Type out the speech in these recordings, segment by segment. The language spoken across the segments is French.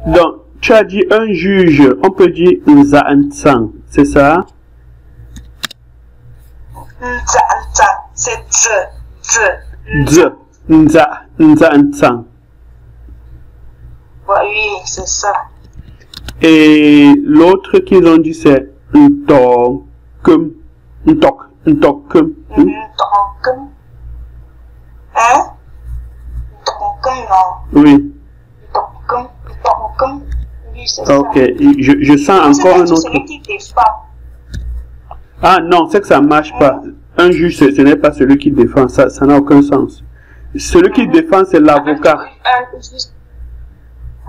Donc, tu as dit un juge, on peut dire Nza'antsang, c'est ça? Nza'antsang, c'est Nza'antsang. Oui, c'est ça. Et l'autre qu'ils ont dit c'est Ntokum. Ntokum. Hein? Ntokum, non. Oui. Ntokum. Oui, c'est ça. Ok, je sens encore un autre. Celui qui défend. Ah non, c'est que ça marche pas. Un juge, ce n'est pas celui qui défend, ça n'a aucun sens. Celui qui défend, c'est l'avocat.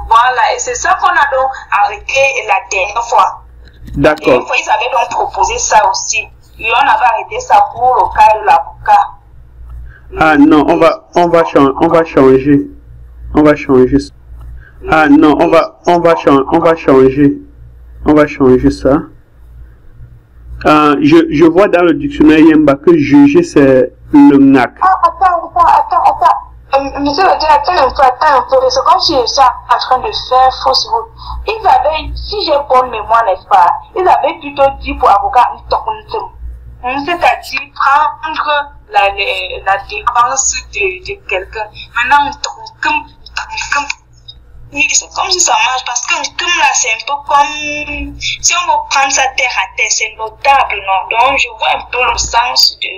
Voilà, et c'est ça qu'on a donc arrêté la dernière fois. D'accord. La dernière fois, ils avaient donc proposé ça aussi. Et on avait arrêté ça pour le cas de l'avocat. Ah non, on va changer. On va changer ça. Ah non, on va changer. On va changer ça. Je vois dans le dictionnaire Yemba que juger c'est le NAC. Ah, attends. Monsieur le directeur, attends un peu. C'est comme si je suis en train de faire fausse route. Ils avaient, si j'ai bonne mémoire, n'est-ce pas, ils avaient plutôt dit pour avocat, c'est-à-dire prendre la défense de quelqu'un. Maintenant, c'est comme si ça marche parce que comme là, c'est un peu comme si on veut prendre sa terre à terre, c'est notable, non? Donc, je vois un peu le sens de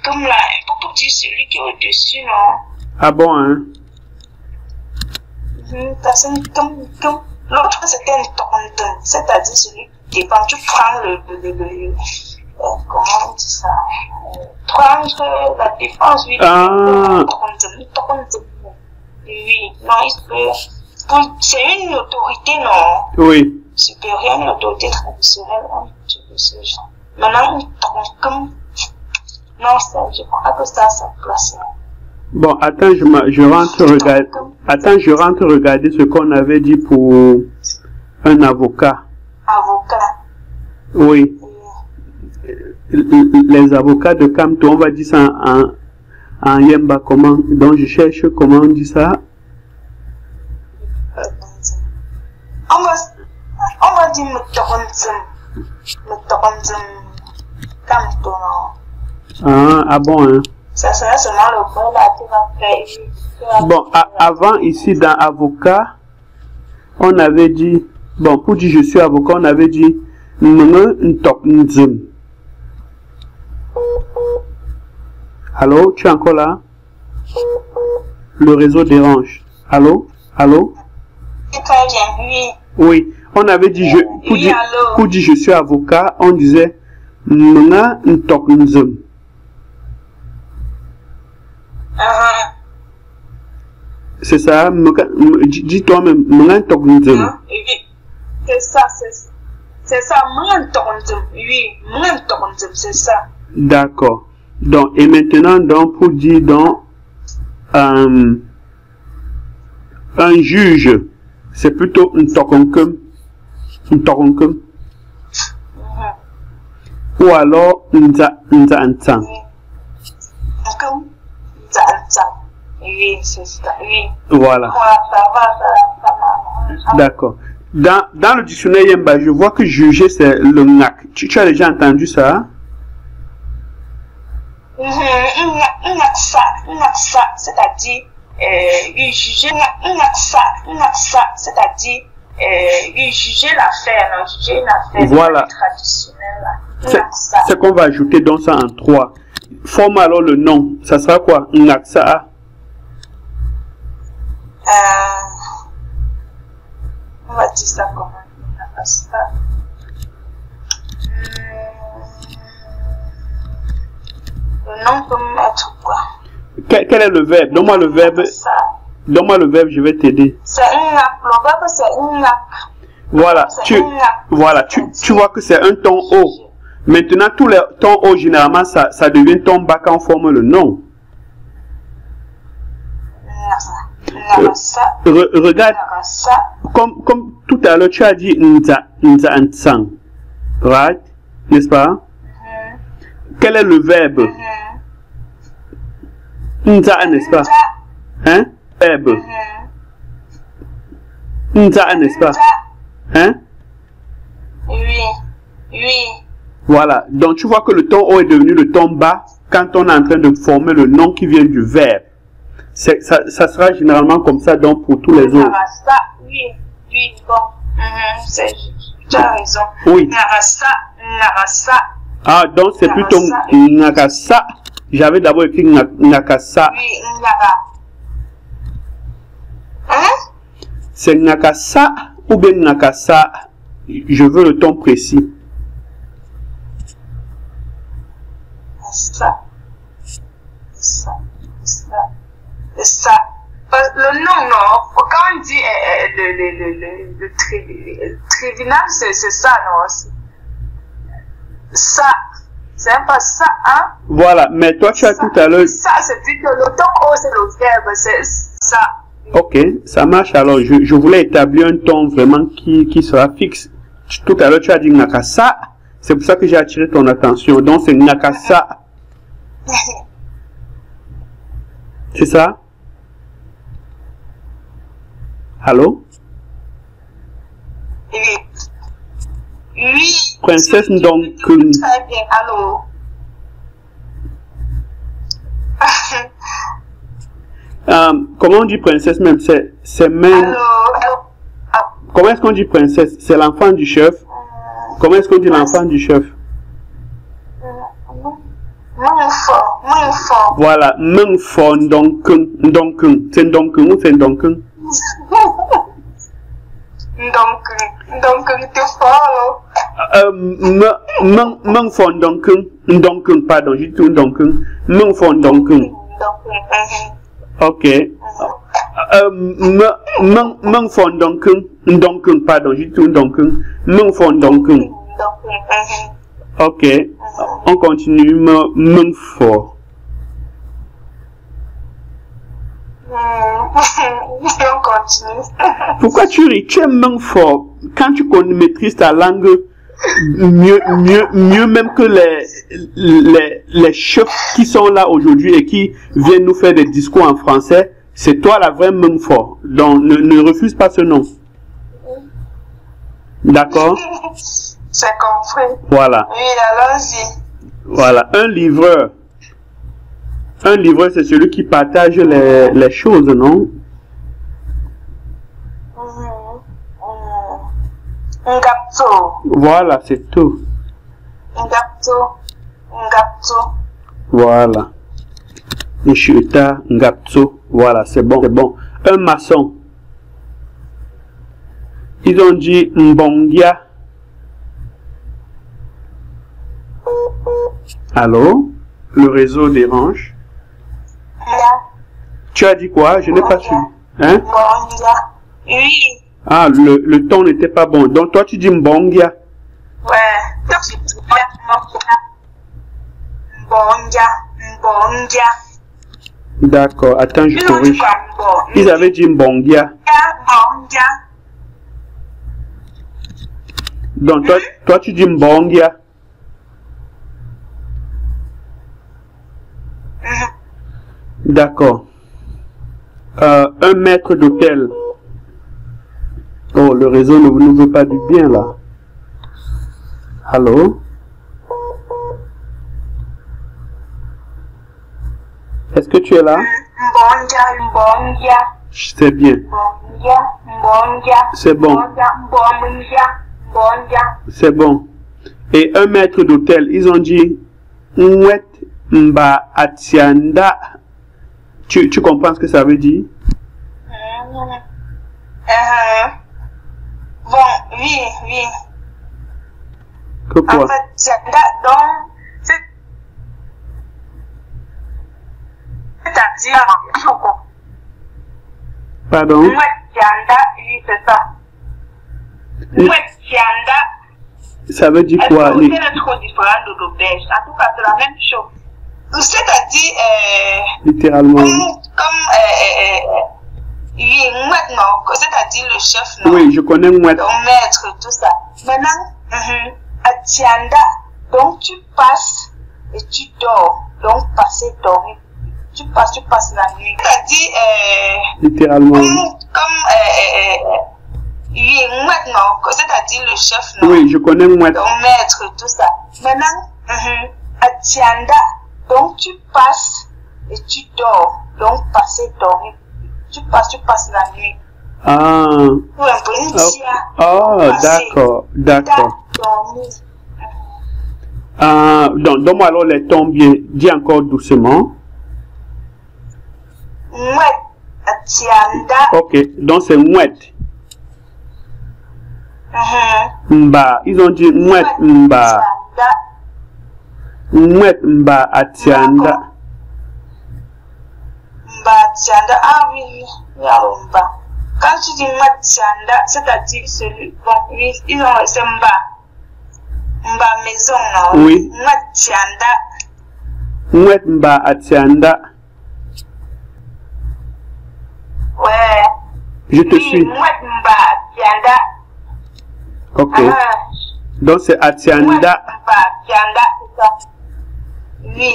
comme là, un peu pour dire celui qui est au-dessus, non? Ah bon, hein? Parce que l'autre, c'était un tonton, c'est-à-dire celui qui dépend. Tu prends comment on dit ça? Prendre la défense, oui. Ah. Oui, non, c'est une autorité, non? Oui. Supérieure, une autorité traditionnelle, maintenant, comme, non, ça, je crois que ça place. Bon, attends, je rentre regarder ce qu'on avait dit pour un avocat. Avocat. Oui. Les avocats de Kamto, on va dire ça en Yemba, comment? Donc je cherche comment on dit ça. On va dire Kamto, non? Ah bon, hein? Ça sera seulement le bon là qui va faire. Bon, avant ici dans avocat, on avait dit, bon, pour dire je suis avocat, on avait dit Allô, tu es encore là? Le réseau dérange. Allô? Très bien, oui. Oui, on avait dit, pour dire je suis avocat, on disait c'est ça, dis toi-même, c'est ça, oui, c'est ça. D'accord. Donc, et maintenant, donc, pour dire, donc, un juge, c'est plutôt un tokonkum. Ou alors, Nza'antsang. Oui, c'est ça, oui. Voilà. D'accord. Dans le dictionnaire Yemba, je vois que juger, c'est le NAC. Tu as déjà entendu ça? C'est-à-dire, juger, c'est-à-dire, juger l'affaire, juger une affaire voilà. Traditionnelle. C'est qu'on va ajouter donc ça en 3. Forme alors le nom. Ça sera quoi? Naksa. On va dire ça comment? Le nom peut mettre quoi? Quel est le verbe? Donne-moi le verbe. Donne-moi le verbe, je vais t'aider. C'est un nac. Le verbe, c'est un nac. Voilà. Tu vois que c'est un ton haut. Maintenant, tous les tons hauts, généralement, ça devient ton bas quand on forme le nom. Regarde. Comme tout à l'heure, tu as dit Nza'antsang. Right? N'est-ce pas? Quel est le verbe? Nza, n'est-ce pas? Hein? Verbe. Nza, n'est-ce pas? Hein? Oui. Oui. Voilà. Donc, tu vois que le ton O est devenu le ton bas quand on est en train de former le nom qui vient du verbe. Ça sera généralement comme ça donc pour tous les autres. Narasa, oui. Oui, bon. Tu as raison. Oui. Narasa, narasa. Ah, donc c'est plutôt Nakasa. J'avais d'abord écrit Nakasa. Oui, Nara. Hein? C'est Nakasa ou bien Nakasa? Je veux le ton précis. Ça. Le nom, non. Quand on dit le tribunal, c'est ça, non? Ça. C'est pas ça, hein? Voilà, mais toi tu as tout à l'heure. Ça, c'est plutôt le ton O, c'est le verbe, c'est ça. Ok, ça marche alors. Je voulais établir un ton vraiment qui sera fixe. Tout à l'heure tu as dit Nakasa. C'est pour ça que j'ai attiré ton attention. Donc c'est Nakasa. C'est ça? Allô? Oui. Oui. Princesse donc. Très bien, allô? Comment on dit princesse même? C'est même. Allô? Comment est-ce qu'on dit princesse? C'est l'enfant du chef? Comment est-ce qu'on dit l'enfant du chef? Voilà, Mungfo Ndonkun. C'est Ndonkun ou c'est Ndonkun? Ndonkun, t'es fort, Mungfo Ndonkun, pardon, j'ai dit Ndonkun. Mungfo Ndonkun. Ok. Mungfo Ndonkun, pardon, j'ai dit Ndonkun. Mungfo Ndonkun. Ok. On continue. Mungfo. On continue. Pourquoi tu ris? Tu aimes Mungfo. Quand tu maîtrises ta langue, mieux même que les chefs qui sont là aujourd'hui et qui viennent nous faire des discours en français, c'est toi la vraie Mungfo. Donc, ne refuse pas ce nom. D'accord? J'ai compris. Voilà. Oui, allons-y. Voilà. Un livreur, c'est celui qui partage les choses, non? Ngapto. Voilà, c'est tout. Ngapto. Voilà. Nchuta, Ngapto. Voilà, c'est bon, c'est bon. Un maçon. Ils ont dit Mbongia. Allô? Le réseau dérange. Tu as dit quoi? Je n'ai pas su. Hein? Oui. Ah, le ton n'était pas bon. Donc toi tu dis Mbongia. Ouais. Mbongia. D'accord. Attends, je corrige. Ils avaient dit Mbongia. Donc toi tu dis Mbongia. D'accord. Un maître d'hôtel. Oh, le réseau ne nous veut pas du bien là. Allô? Est-ce que tu es là? C'est bien. C'est bon. C'est bon. Et un maître d'hôtel, ils ont dit Nwet Mba Atianda. Tu comprends ce que ça veut dire? Bon, oui. Que quoi? En fait, donc, c'est-à-dire, Pardon? oui, c'est ça. Ça veut dire quoi? C'est trop différent de l'auberge. En tout cas, c'est la même chose. C'est-à-dire, littéralement. Oui, non, c'est-à-dire le chef, non. Oui, je connais Mouette. Le maître, tout ça. Maintenant, à Tianda, donc tu passes et tu dors. Donc, passer, dormir. Tu passes la nuit. C'est-à-dire, littéralement. Mouette, non, c'est-à-dire le chef, non. Oui, je connais Mouette. Donc, maître, tout ça. Maintenant, Atianda, donc tu passes et tu dors. Donc, passer, dormir. Tu passes la nuit. Ah. Ou un peu une tia. Oh, d'accord, d'accord. Donc, donne-moi alors les tons bien. Dis encore doucement. Mouette, Atianda. Ok, donc c'est Mouette. Mba, ils ont dit Mouette, Mba. Mouette, Mba, Atianda. Mba, Atianda, ah oui, Mba. Quand tu dis Mouette, Atianda, c'est-à-dire celui, bon, oui, ils ont, c'est Mba. Mba maison, non? Oui. Mouette, Atianda. Mouette, Mba, Atianda. Ouais. Je te oui, suis. Mouette, Mba, Atianda. Ok. Donc c'est Atianda. Mouette, Mba, Atianda, c'est ça. Oui.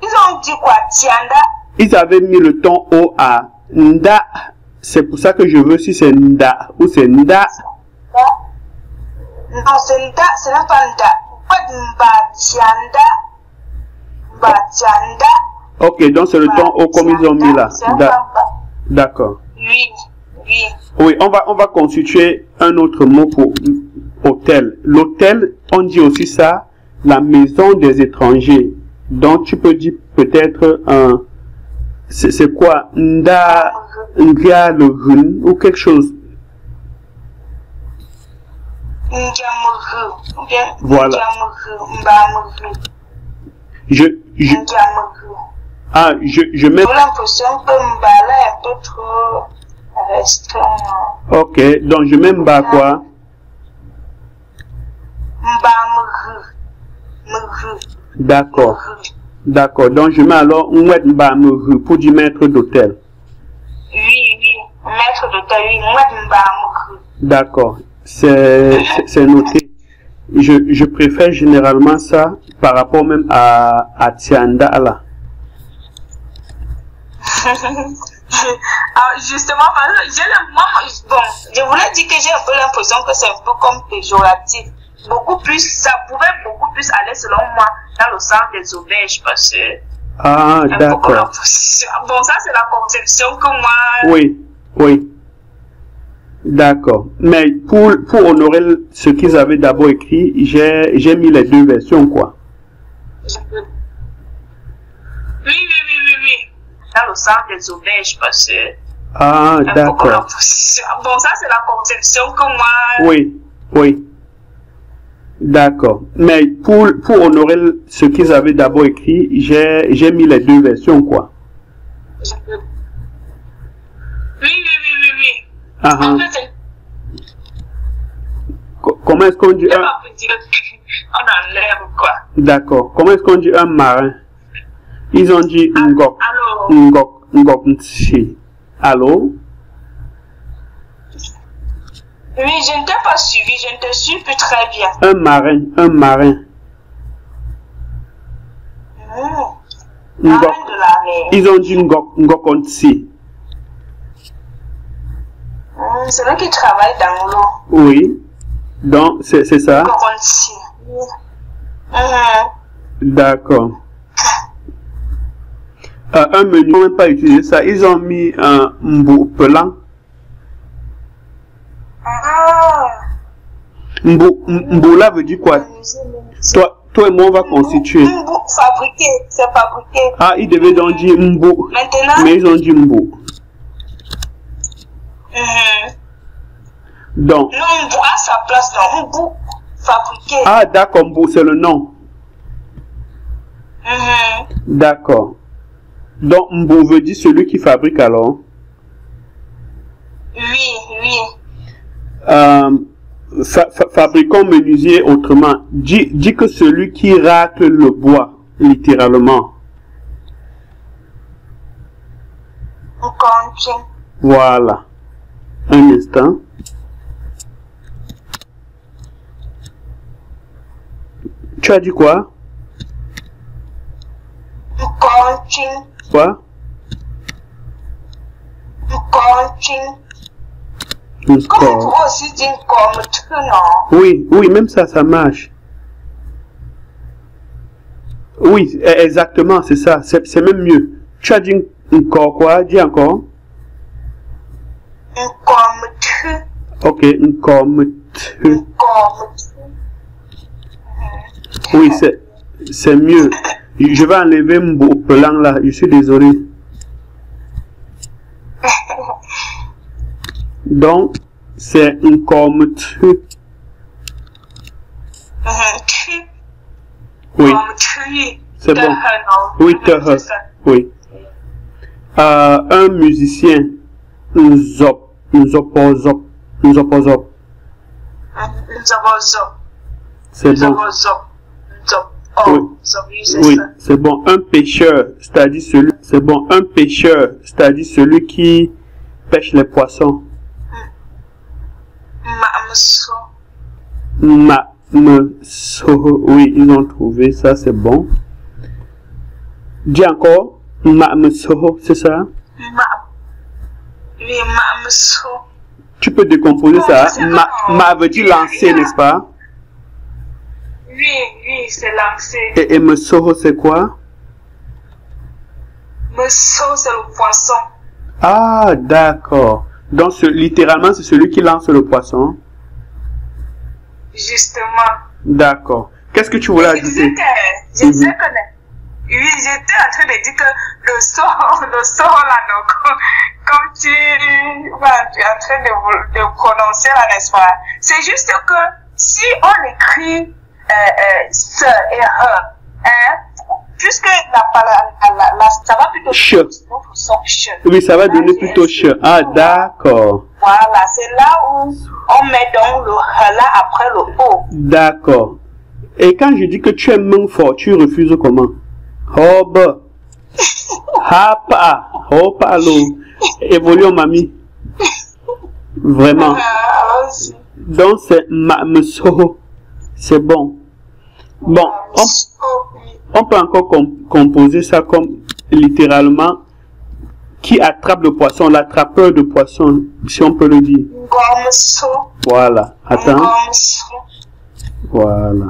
Ils ont dit quoi, Atianda? Ils avaient mis le ton O à Nda. C'est pour ça que je veux si c'est Nda ou c'est Nda. Non, c'est Nda, ce n'est pas Nda. Mbatianda. Mbatianda. Ok, donc c'est le ton O comme ils ont mis là. D'accord. Oui, oui. Oui, on va constituer un autre mot pour hôtel. L'hôtel, on dit aussi ça, la maison des étrangers. Donc tu peux dire peut-être c'est quoi, Nda, Nga, le Run, ou quelque chose. Voilà. Je mets. J'ai l'impression que Mbala est un peu trop restreint. Ok, donc je mets Mba quoi? D'accord. D'accord. Donc je mets alors Mouette Mba Muru pour dire maître d'hôtel. Oui, oui. Maître d'hôtel, oui. Mouette Mba Muru. D'accord. C'est noté. Je préfère généralement ça par rapport même à Tianda là. Justement, je voulais dire que j'ai un peu l'impression que c'est un peu comme péjoratif. Beaucoup plus, ça pouvait beaucoup plus aller selon moi dans le sens des auberges parce que. Ah, d'accord. Bon, ça c'est la conception que moi. Oui, oui. D'accord. Mais pour honorer ce qu'ils avaient d'abord écrit, j'ai mis les deux versions, quoi. Oui. Dans le sens des auberges parce que. Ah, d'accord. Bon, ça c'est la conception que moi. Oui. D'accord. Mais pour honorer ce qu'ils avaient d'abord écrit, j'ai mis les deux versions, quoi. Oui. En fait, comment est-ce qu'on dit on enlève quoi. D'accord. Comment est-ce qu'on dit un marin? Ils ont dit Ngok. Ngok Nchi. Allô? Oui, je ne t'ai pas suivi, je ne te suis plus très bien. Un marin. Ngok. Ils ont dit Ngok Nchi. C'est lui qui travaille dans l'eau. Oui. Donc, c'est ça? Ngok Nchi. D'accord. Un menu, ils n'ont même pas utilisé ça. Ils ont mis un mbou pelant. Mbou là veut dire quoi? Toi et moi, on va constituer. Mbou, fabriqué, c'est fabriqué. Ah, ils devaient donc dire mbou. Maintenant. Mais ils ont dit mbou. Donc. Non, mbou à sa place, non. Mbou, fabriqué. Ah, d'accord, mbou, c'est le nom. D'accord. Donc, mbou veut dire celui qui fabrique alors? Oui. Fabricant menuisier autrement. Dis que celui qui racle le bois, littéralement. Voilà. Un instant. Tu as dit quoi? Quoi? Comme on Encore. pourrait aussi dire comme tu, non? Oui, oui, même ça, ça marche. Oui, exactement, c'est ça. C'est même mieux. Tu as dit encore quoi? Dis encore. Comme tu. Ok, comme tu. Comme tu. Oui, c'est mieux. Je vais enlever mon plan là. Je suis désolé. Donc, c'est comme tu. Tu. Oui, Comme tu. c'est bon. Non. Oui, C'est ça. oui. Un musicien. Zop. Zop. Nous avons C'est bon. Oh, Oui. c'est Oui, ça. c'est bon. Un pêcheur, c'est-à-dire celui. C'est bon. Un pêcheur, c'est-à-dire celui qui pêche les poissons. Oui, ils ont trouvé ça, c'est bon. Dis encore. C'est ça? Oui, Tu peux décomposer Oh, ça. c'est Ma veut dire lancer, n'est-ce pas? oui, c'est lancé. Et Msoho, c'est quoi? Meso, c'est le poisson. Ah, d'accord. Donc, littéralement, c'est celui qui lance le poisson. Justement. D'accord. Qu'est-ce que tu voulais Je ajouter? disais que, je sais que, oui, j'étais en train de dire que le son là, donc, comme tu es en train de prononcer là, n'est-ce pas? C'est juste que si on écrit ce et puisque ça va plutôt Che. notre son che. Oui, ça va donner plutôt che. Ah, d'accord. Voilà, c'est là où on met donc le là après le o. D'accord. Et quand je dis que tu aimes main fort, tu refuses comment? Hob. Hapa. Hopa lo. Évoluons, mamie. Vraiment. Allons-y. Donc, c'est Msoho. C'est bon. Bon, on peut encore composer ça comme littéralement qui attrape le poisson, l'attrapeur de poisson, si on peut le dire. Voilà. Attends. Voilà.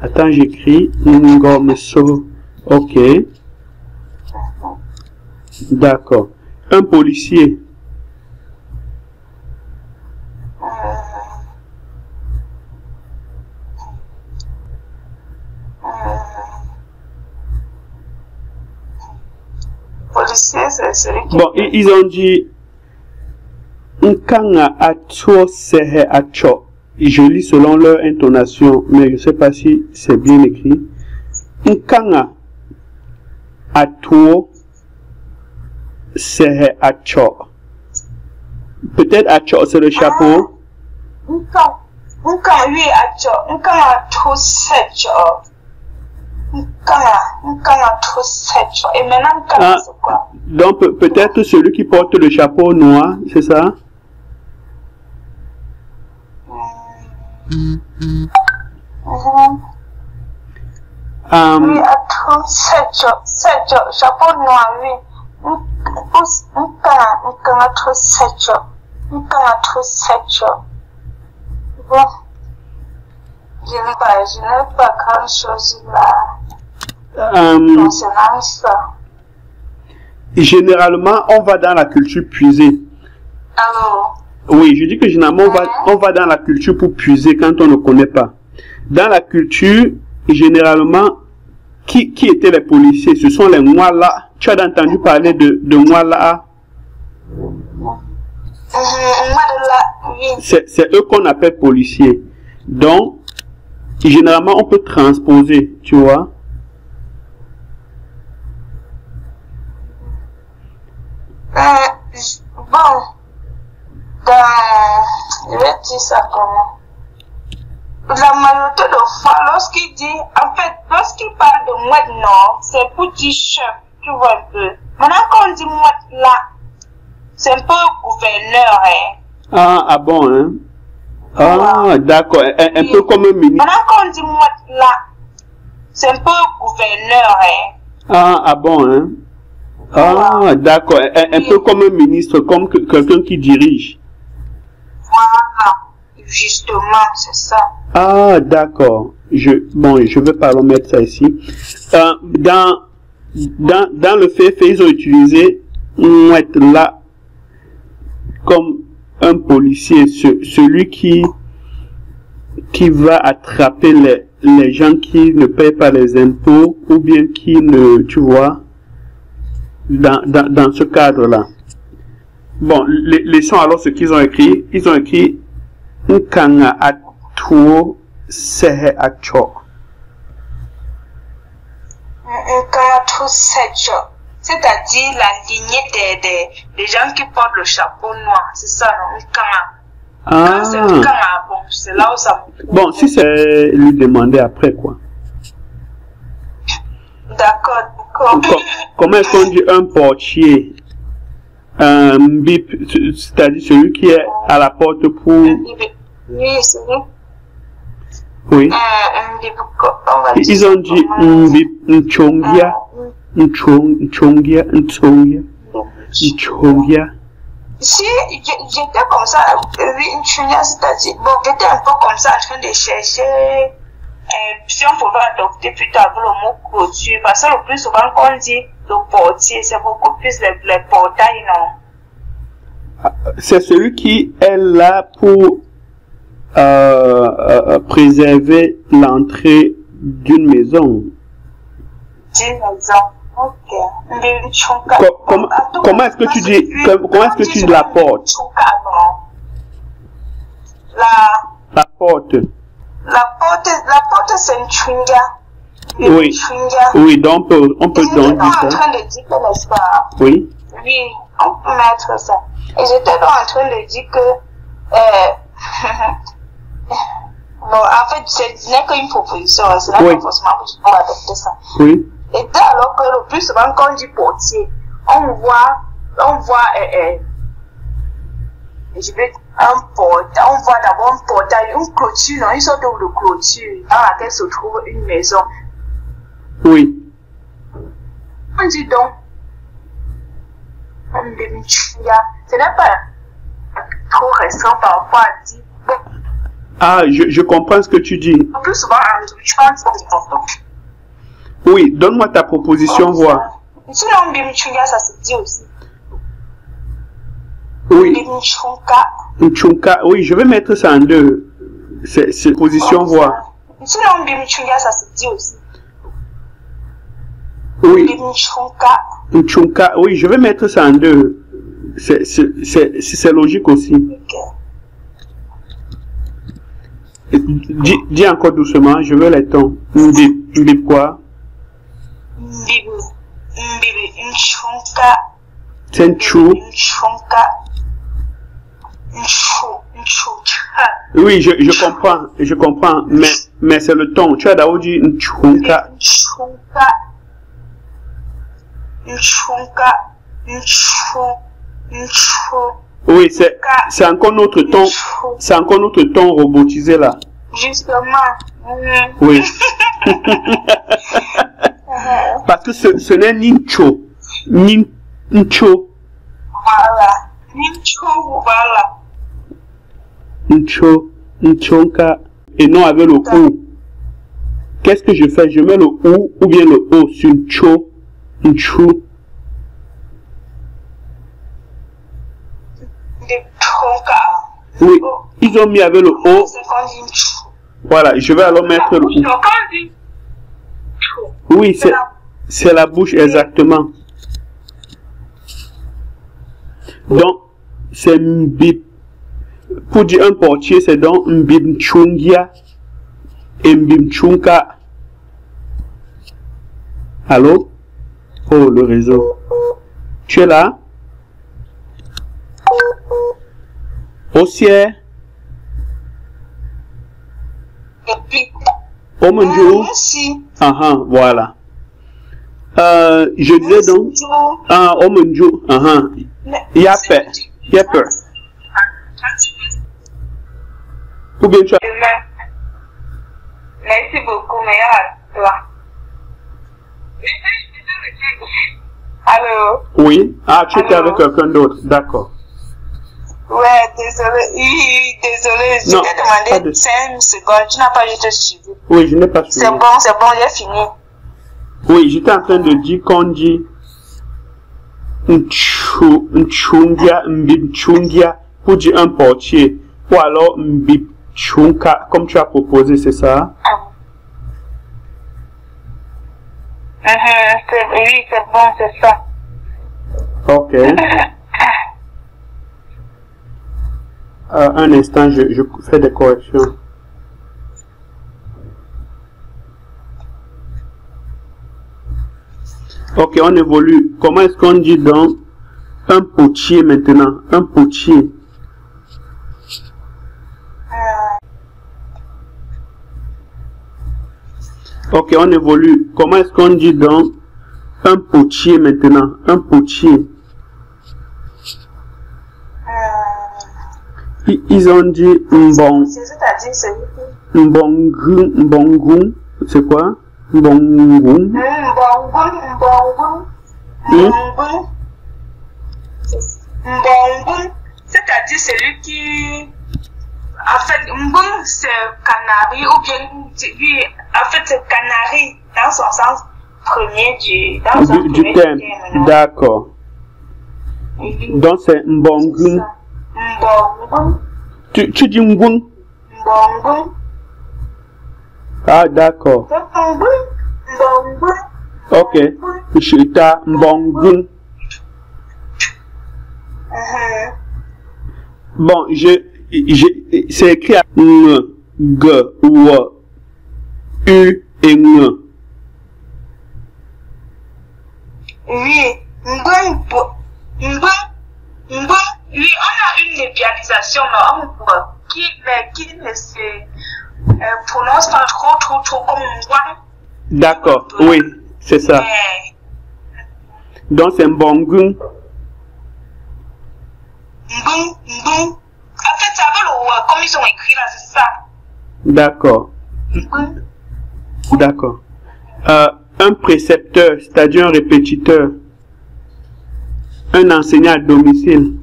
Attends, j'écris Ngomso. Ok. D'accord. Un policier. Policier, c'est celui qui... Bon, ils ont dit Nkanga Acho Sehe Acho. Je lis selon leur intonation, mais je ne sais pas si c'est bien écrit. Nkanga Acho Sehe Acho. Peut-être Acho, c'est le chapeau. Nkanga, oui, Acho. Nkanga tout secho. Nkanga tout secho. Et maintenant, Nkanga, c'est quoi? Donc peut-être celui qui porte le chapeau noir, c'est ça? Oui, tout secho, chapeau noir, oui. Nkanga tout secho. Nkanga tout secho. Bon. Je n'ai pas grand chose là. Concernant ça. Généralement, on va dans la culture puiser. Alors, Oui, je dis que généralement, on va dans la culture pour puiser quand on ne connaît pas. Dans la culture, généralement, qui étaient les policiers? Ce sont les Mwala. Tu as entendu parler de Mwala? C'est eux qu'on appelle policiers. Donc, généralement, on peut transposer, tu vois. bon, je vais dire ça comment. La majorité de fois, lorsqu'il dit, en fait, lorsqu'il parle de mouette, non, c'est pour dire chef, tu vois un peu. Maintenant, quand on dit mouette là, c'est un peu gouverneur, hein. Ah bon, hein? Ah, d'accord. Un peu comme un ministre. Maintenant, quand on dit mouette là, c'est un peu gouverneur, hein. Ah bon, hein? Ah, d'accord. Un peu comme un ministre, comme quelqu'un qui dirige. Voilà. Justement, c'est ça. Ah, d'accord. Bon, je vais pas mettre ça ici. Dans le fait, ils ont utilisé être là comme un policier, celui qui va attraper les gens qui ne payent pas les impôts ou bien qui ne, tu vois, dans ce cadre-là. Bon, les sons alors ce qu'ils ont écrit, Nkanga atuo sehe acho. C'est-à-dire la lignée des gens qui portent le chapeau noir, c'est ça, non? Nkanga. Ah. C'est Nkanga, bon, c'est là où ça. Bon, si c'est lui demander après quoi. D'accord. Comment est-ce qu'on dit un portier? Un bip, c'est-à-dire celui qui est à la porte pour. Oui, c'est vrai. Oui. Ils ont dit Nchongia. Si j'étais comme ça, oui, c'est-à-dire, bon, j'étais un peu comme ça en train de chercher si on pouvait adopter plutôt avec le mot clôture, parce que le plus souvent quand on dit le portier, c'est beaucoup plus les portails, non? C'est celui qui est là pour préserver l'entrée d'une maison. D'une maison, ok. Comment est-ce que tu dis, la porte? La porte. La porte c'est une chunga. Oui. Oui, donc on peut donc dire ça. En train de dire que, n'est-ce pas? Oui. Oui, on peut mettre ça. Et j'étais donc en train de dire que, bon, en fait, ce n'est qu'une proposition, ce n'est pas forcément que je peux adopter ça. Oui. Et alors que le plus souvent, quand on dit portier, on voit, je vais on voit d'abord un portail, une clôture, non, une sorte de clôture dans laquelle se trouve une maison. Oui. On dit donc, ce n'est pas trop restreint par rapport à dire. Ah, je comprends ce que tu dis. Le plus souvent, je pense que c'est important. Oui, donne-moi ta proposition, voir. Sinon, Bimchunga, ça se dit aussi. Oui. Nchunka, oui, je vais mettre ça en deux. C'est position, voir. Sinon, Bimchunga, ça se dit aussi. Oui. Nchunka, oui, je vais mettre ça en deux. C'est logique aussi. Okay. Dis encore doucement, je veux les tons. Mbip quoi? C'est Nchou. Oui, je comprends, mais c'est le ton. Tu as d'abord dit Nchunka. Oui, c'est encore notre ton. C'est encore notre ton robotisé là. Justement. Oui. Parce que ce n'est Nincho. Nincho. Voilà. Nincho, voilà. Ncho, Nchonka, et non avec le ou. Qu'est-ce que je fais? Je mets le ou bien le o sur Ncho, Nchou. Oui, ils ont mis avec le o. Voilà, je vais alors mettre le ou. Oui, c'est la bouche exactement. Donc, c'est Mbip. Pour dire un portier, c'est donc Mbimchungia et Mbimchunka. Allô? Oh, le réseau. Tu es là? Ossier? Oh mon Dieu. Voilà. Je disais donc. Oh mon Dieu. Yapper. Ou bien tu as... Merci beaucoup, meilleur à toi. Allô? Oui. Ah, tu étais Allô? avec quelqu'un d'autre. D'accord. Ouais, désolé. Oui, désolé. Je Non, t'ai pas demandé de- 5 secondes. Tu n'as pas juste suivi. Oui, je n'ai pas suivi. C'est bon, j'ai fini. Oui, j'étais en train de dire qu'on dit Nchungia pour dire un portier. Ou alors Mbipchunka, comme tu as proposé, c'est ça? Oui, c'est bon, c'est ça. Ok. Un instant, je fais des corrections. Ok, on évolue. Comment est-ce qu'on dit donc un potier maintenant? Un potier. Ok, on évolue. Comment est-ce qu'on dit donc un potier maintenant? Un potier. Ils ont dit mbong. C'est-à-dire celui qui... Mbongun. C'est quoi? Mbongun. Mbongun, c'est-à-dire celui qui... En fait, Mbong, c'est canari, ou bien, lui, en fait, c'est canari, dans son sens premier Du thème. D'accord. Donc c'est mbongun. Mbongun. Tu dis ngun? Mbongun. Ah, d'accord. Mbongun. Ok. Chita mbongun. Bon, c'est écrit à N, G, W, U et N. Oui, Mbong, oui, on a une lépialisation, qui ne se prononce pas trop comme Mbong. D'accord, oui, c'est ça. Donc c'est mbongun. Mbong. En fait, c'est un peu comme ils ont écrit là, c'est ça. D'accord. D'accord. Un précepteur, c'est-à-dire un répétiteur. Un enseignant à domicile.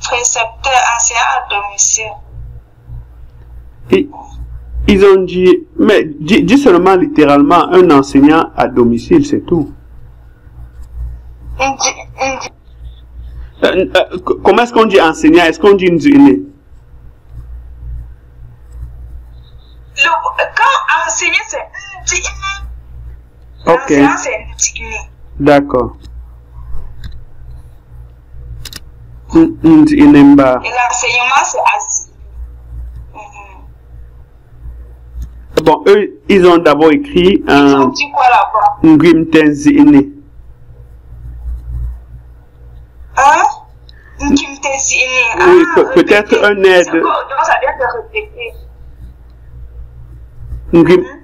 Précepteur, enseignant à domicile. Et ils ont dit, mais dis seulement littéralement un enseignant à domicile, c'est tout. Comment est-ce qu'on dit enseignant? Est-ce qu'on dit nzine? Quand enseigner, c'est nzine. Ok. L'enseignant, c'est nzine. D'accord. Nzinemba. Et l'enseignement, c'est assis. Bon, eux, ils ont d'abord écrit Ils ont dit quoi là-bas? Ngrimtenzine. Hein? Nkimtezine. Oui, peut-être un aide. Donc, ça vient de répéter.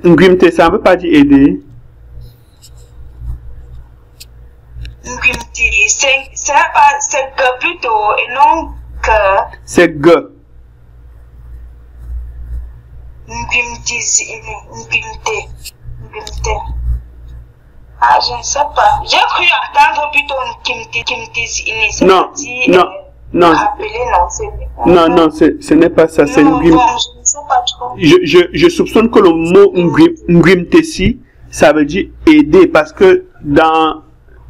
Ngrimte, ça ne veut pas dire aider. Ngrimti, c'est que plutôt, et non que. C'est G. Ngrimte. Ah, je ne sais pas. J'ai cru entendre plutôt Nkimtezine. Non. Appeler, Non, ce n'est pas ça, c'est non, Ngrim. je ne sais pas trop. Je soupçonne que le mot Ngrimtesi, ça veut dire aider, parce que dans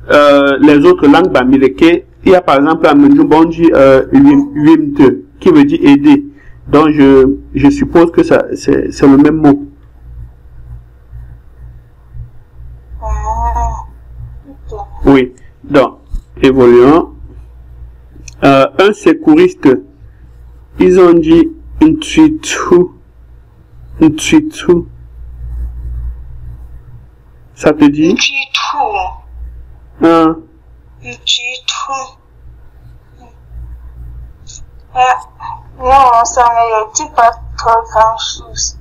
les autres langues bamileke, il y a par exemple un Mnjubonji Wimte, qui veut dire aider. Donc je suppose que c'est le même mot. Oui, donc, évoluons. Un secouriste, ils ont dit Ntuitu. Ça te dit? Non, ça ne dit pas trop grand chose.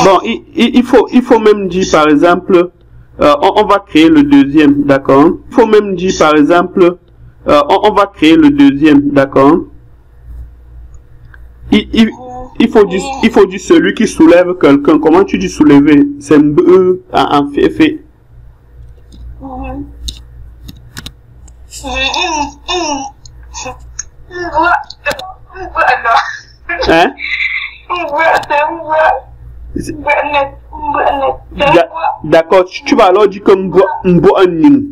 Bon, il faut même dire par exemple, on va créer le deuxième, d'accord? Il faut même dire par exemple, on va créer le deuxième, d'accord? il faut dire celui qui soulève quelqu'un. Comment tu dis soulever? C'est en fait. Hein? D'accord, tu vas alors dire que Mboaning.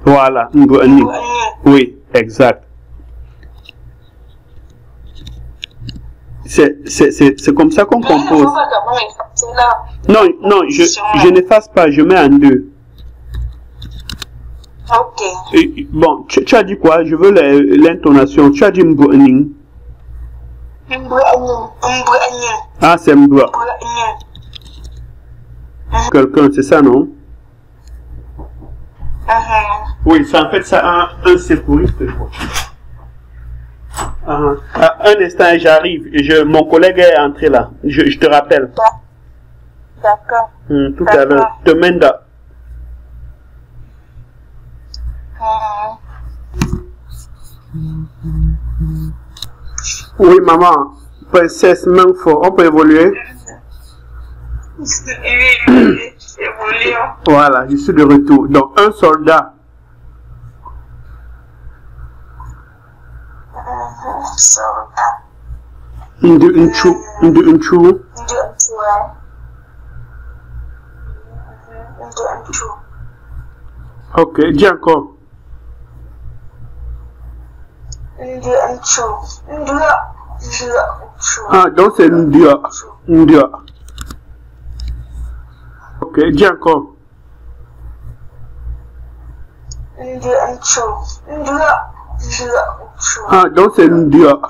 Voilà, Mboaning. Oui, exact. C'est comme ça qu'on compose. Non, je n'efface pas, je mets en deux. Ok. Et, bon, tu as dit quoi? Je veux l'intonation. Tu as dit Mboaning. Ah, c'est Mboa. Quelqu'un, c'est ça, non? Oui, c'est en fait ça, un secouriste. Un instant, j'arrive. Mon collègue est entré là. Je te rappelle. D'accord. Tout à l'heure. Demanda. Oui, maman. Princesse Manfo, on peut évoluer? Oui, évoluons. Voilà, je suis de retour. Donc, un soldat. Soldat. Une chou. Ok, dis encore. Ah, donc c'est Ndia. Ok, dis encore. Ah, donc c'est Ndia.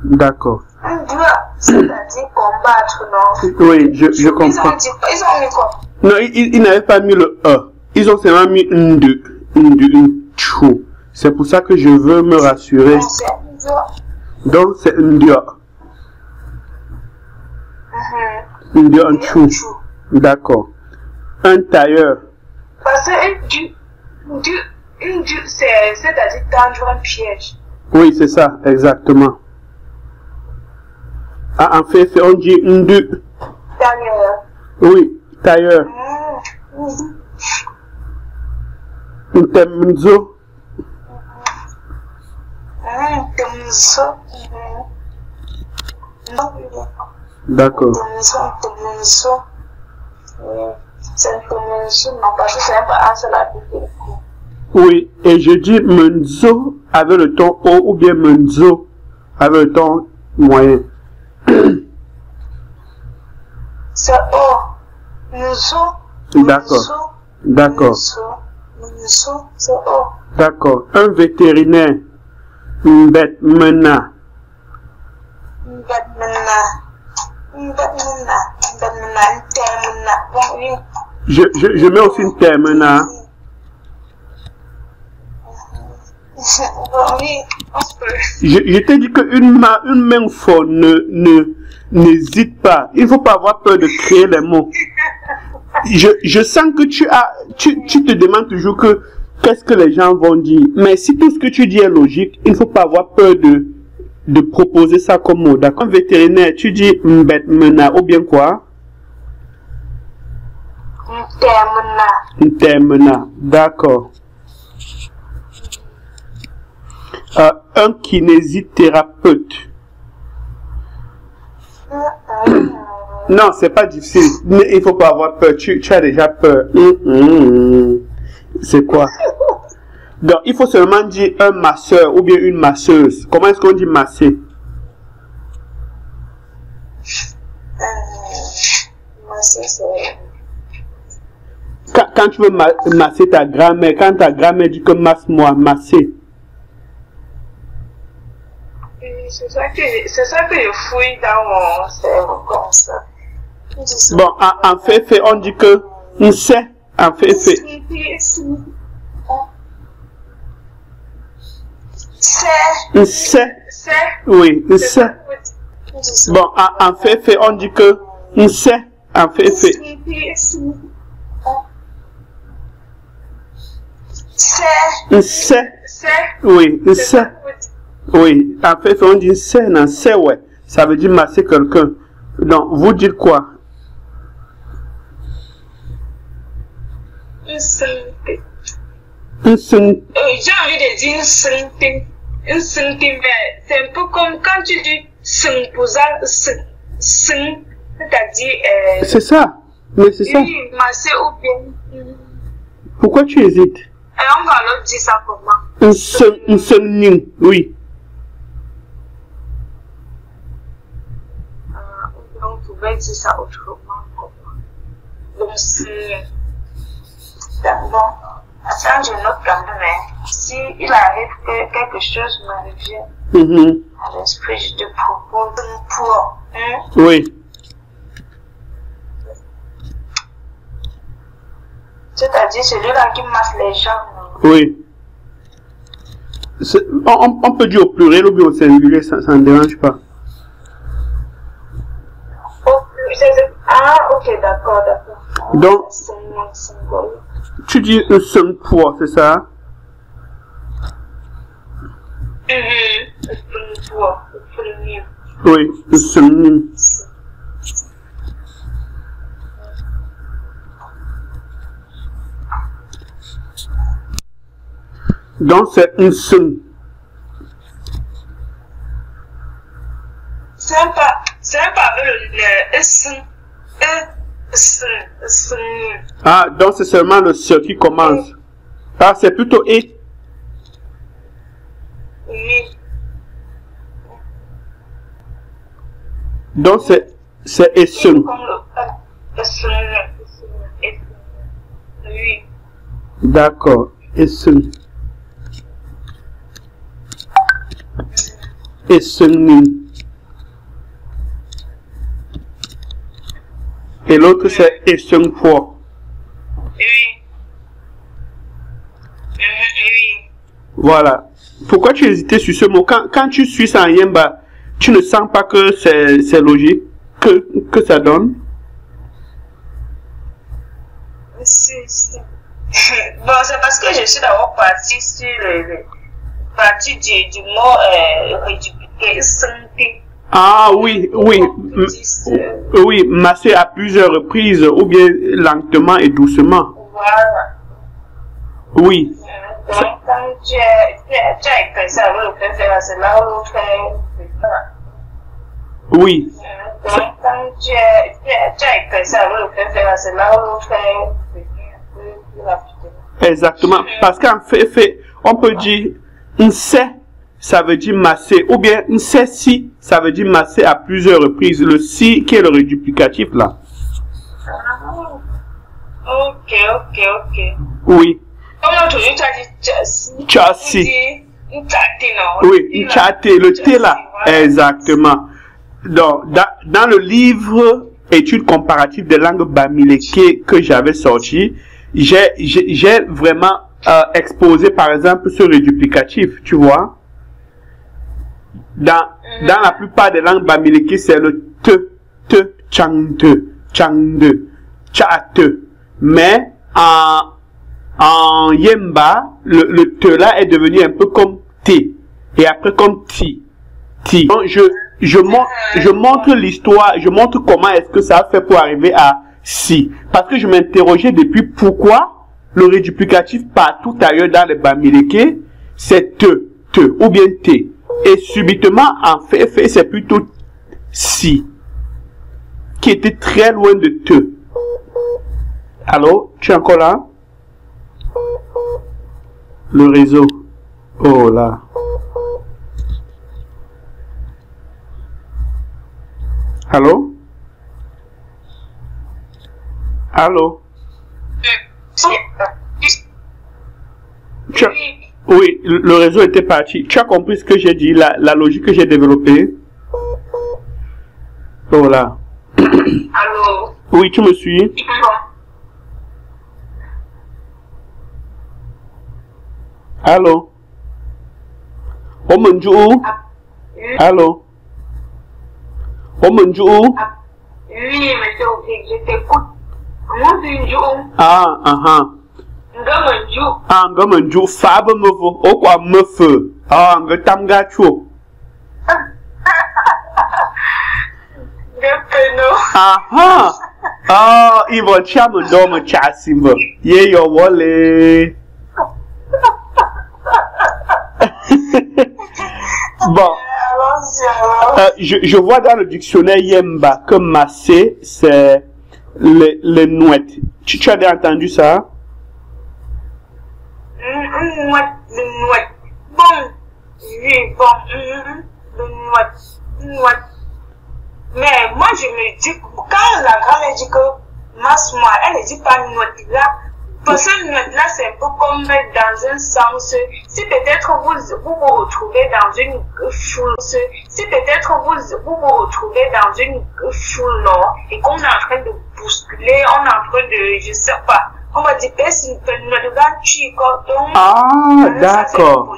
D'accord. C'est-à-dire combattre, non? Oui, je comprends. Ils ont mis quoi? Non, ils n'avaient pas mis le E. Ils ont seulement mis une chou. C'est pour ça que je veux me rassurer. Donc c'est Ndia. Ndia, un chou. D'accord. Un tailleur. Parce que c'est-à-dire tendre un piège. Oui, c'est ça, exactement. Ah, en fait, on dit ndu. Tailleur. Oui, tailleur. Ntemzo. D'accord. Oui, et je dis Menzo avec le ton haut ou bien Menzo avec le ton moyen. C'est haut. D'accord. D'accord. C'est haut. D'accord. Un vétérinaire. Mbet mena. Je mets aussi une termina. Je t'ai dit qu'une main forte n'hésite pas. Il ne faut pas avoir peur de créer les mots. Je sens que tu te demandes toujours qu'est-ce que les gens vont dire. Mais si tout ce que tu dis est logique, il ne faut pas avoir peur de proposer ça comme mot. D'accord? Un vétérinaire, tu dis mbet mena ou bien quoi? Ntemena. D'accord. Un kinésithérapeute. Non, c'est pas difficile. Mais il faut pas avoir peur. Tu as déjà peur. C'est quoi? Donc, il faut seulement dire un masseur ou bien une masseuse. Comment est-ce qu'on dit masser? Masser, c'est... Quand tu veux masser ta grand-mère, quand ta grand-mère dit que masse-moi, masser. C'est ça que je fouille dans mon cerveau comme ça. Bon, en fait, on dit que on sait, en fait. Oui, on sait. Bon, en fait, on dit que on sait, en fait. C'est. Oui, c'est. Oui, en fait, on dit c'est, non, c'est, ouais. Ça veut dire masser quelqu'un. Donc, vous dites quoi? J'ai envie de dire une synthé, mais c'est un peu comme quand tu dis c'est-à-dire. C'est ça, mais c'est ça. Oui, masser ou bien. Pourquoi tu hésites? Et on va alors dire ça comment? Un seul, oui. On pouvait dire ça autrement. Donc, c'est. Bon, ça, je note quand même, mais si il arrive que quelque chose me revient à l'esprit, je te propose un pour. Oui. C'est-à-dire celui-là qui masse les gens. Oui. On peut dire au pluriel ou bien au singulier, ça ne dérange pas. Ah, ok, d'accord. Donc, tu dis un seul poids, c'est ça? Oui, un seul. Donc, c'est un seul. C'est pas avec Ah, donc c'est seulement le ce qui commence. Ah, c'est plutôt et. Oui. Donc c'est et ce. Oui. D'accord, et ce. Et ce. Et l'autre c'est et ce poids. Oui. Voilà. Pourquoi tu hésitais sur ce mot? Quand tu suis ça en yemba, tu ne sens pas que c'est logique, que ça donne? Bon, c'est parce que je suis d'abord partie sur le partie du mot rédupliqué, santé. Ah oui, oui, masser à plusieurs reprises ou bien lentement et doucement. Voilà. Oui. Donc, quand tu as écrit ça, vous le faites faire, c'est là où vous faites. Oui. Donc, quand tu as écrit ça, vous le faites faire, c'est là où vous faites. Exactement. Parce qu'en fait, on peut dire un c'est, ça veut dire masser, ou bien un c'est si, ça veut dire masser à plusieurs reprises. Le si qui est le réduplicatif là. Ok. Oui. Comme l'autre jour, tu as dit Chassis. Oui, une châté, le T là. Exactement. Donc, dans le livre Études comparatives des langues bamileke que j'avais sorti, j'ai vraiment exposé par exemple ce réduplicatif, tu vois. Dans la plupart des langues bamileke, c'est le changde, chate. Mais en yemba, le te là est devenu un peu comme t et après comme ti. Donc je montre l'histoire, je montre comment est-ce que ça a fait pour arriver à si. Parce que je m'interrogeais depuis pourquoi le réduplicatif partout ailleurs dans les bamileke, c'est te ou bien t. Et subitement, en fait c'est plutôt si, qui était très loin de te. Allô, tu es encore là? Le réseau. Oh là. Allô? Allô? Oui, le réseau était parti. Tu as compris ce que j'ai dit, la logique que j'ai développée? Oh là. Allô? Oui, tu me suis? Allô? Omanjou? Allô? Omanjou? Oui, mais c'est ok, je t'écoute. Ah. Ngamanju. Ah, ngamanju. Fabe me vo. O quoi me feu. Ah, ngatam gacho. Aha. Ah, il va chame dorme chassimbe. Ye yo wole. Bon. Je vois dans le dictionnaire Yemba que masser, c'est les nouettes. Tu as déjà entendu ça? Les nouettes. Bon. Oui, bon. Les nouettes. Mais moi, je me dis, quand la grand-mère dit que masse-moi, elle ne dit pas nouette là. Parce que nouette là, c'est un peu comme dans un sens. Si peut-être vous retrouvez dans une foule, si peut-être vous retrouvez dans une foule, non, et qu'on est en train de bousculer, on est en train de, je sais pas, on va dire, c'est une nouette là, donc. Ah, d'accord.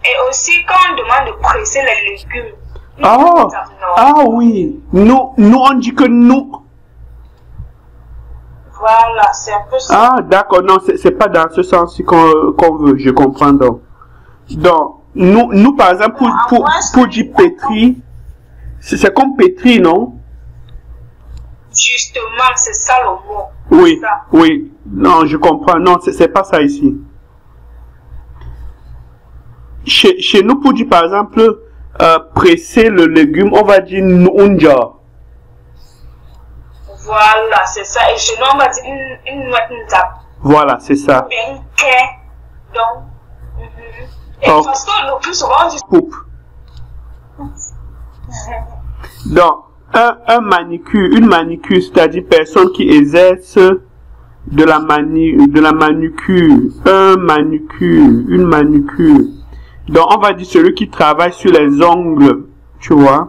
Et aussi, quand on demande de presser les légumes. Oh, ah oui. Nous, on dit que nous. Voilà, c'est un peu ça. Ah, d'accord. Non, c'est pas dans ce sens qu'on veut. Je comprends donc. Donc, nous par exemple, pour dire pétri, c'est comme pétri, non? Justement, c'est ça le mot. Oui, oui. Non, je comprends. Non, c'est pas ça ici. Chez nous, pour dire par exemple, presser le légume, on va dire nunja. Voilà, c'est ça. Et chez nous, on va dire une noix de tape. Voilà, c'est ça. Ou bien une quai. Donc, et parce que le plus souvent, on dit poupe. Donc, un manicure, une manicure, c'est-à-dire personne qui exerce de la manucure, un manucure, une manucure. Donc, on va dire celui qui travaille sur les ongles, tu vois.